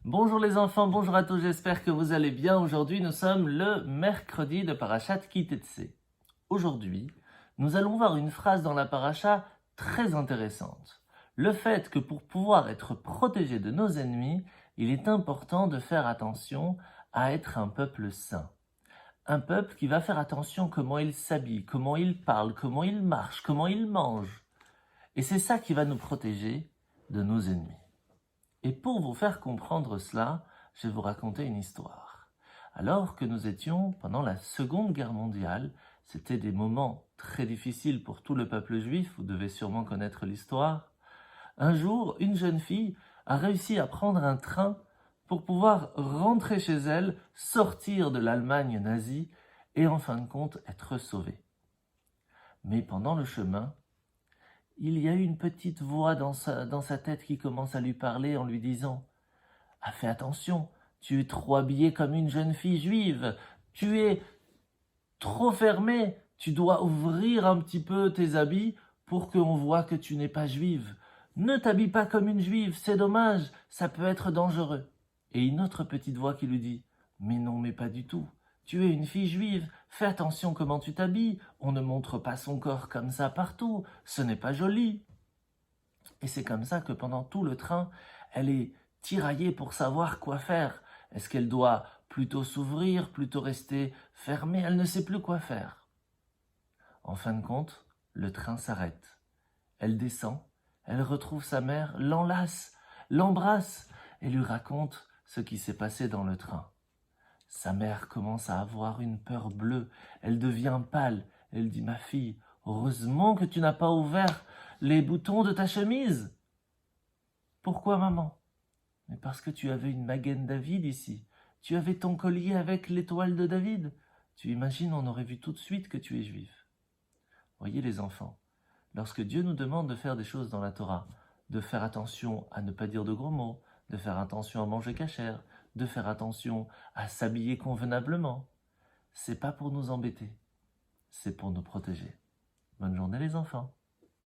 Bonjour les enfants, bonjour à tous, j'espère que vous allez bien. Aujourd'hui, nous sommes le mercredi de Parashat Ki Tetse. Aujourd'hui, nous allons voir une phrase dans la paracha très intéressante. Le fait que pour pouvoir être protégé de nos ennemis, il est important de faire attention à être un peuple saint. Un peuple qui va faire attention comment il s'habille, comment il parle, comment il marche, comment il mange. Et c'est ça qui va nous protéger de nos ennemis. Et pour vous faire comprendre cela, je vais vous raconter une histoire. Alors que nous étions pendant la Seconde Guerre mondiale, c'était des moments très difficiles pour tout le peuple juif, vous devez sûrement connaître l'histoire. Un jour, une jeune fille a réussi à prendre un train pour pouvoir rentrer chez elle, sortir de l'Allemagne nazie et en fin de compte être sauvée. Mais pendant le chemin, il y a eu une petite voix dans sa tête qui commence à lui parler en lui disant « Ah, fais attention, tu es trop habillée comme une jeune fille juive, tu es trop fermée, tu dois ouvrir un petit peu tes habits pour qu'on voit que tu n'es pas juive. Ne t'habille pas comme une juive, c'est dommage, ça peut être dangereux. » Et une autre petite voix qui lui dit « Mais non, mais pas du tout. Tu es une fille juive, fais attention comment tu t'habilles, on ne montre pas son corps comme ça partout, ce n'est pas joli. » Et c'est comme ça que pendant tout le train, elle est tiraillée pour savoir quoi faire. Est-ce qu'elle doit plutôt s'ouvrir, plutôt rester fermée? Elle ne sait plus quoi faire. En fin de compte, le train s'arrête. Elle descend, elle retrouve sa mère, l'enlace, l'embrasse et lui raconte ce qui s'est passé dans le train. Sa mère commence à avoir une peur bleue, elle devient pâle. Elle dit « Ma fille, heureusement que tu n'as pas ouvert les boutons de ta chemise. » « Pourquoi, maman? » ?»« Mais parce que tu avais une Magen David ici. Tu avais ton collier avec l'étoile de David. Tu imagines, on aurait vu tout de suite que tu es juif. » Voyez les enfants, lorsque Dieu nous demande de faire des choses dans la Torah, de faire attention à ne pas dire de gros mots, de faire attention à manger cachère, de faire attention à s'habiller convenablement, c'est pas pour nous embêter, c'est pour nous protéger. Bonne journée les enfants.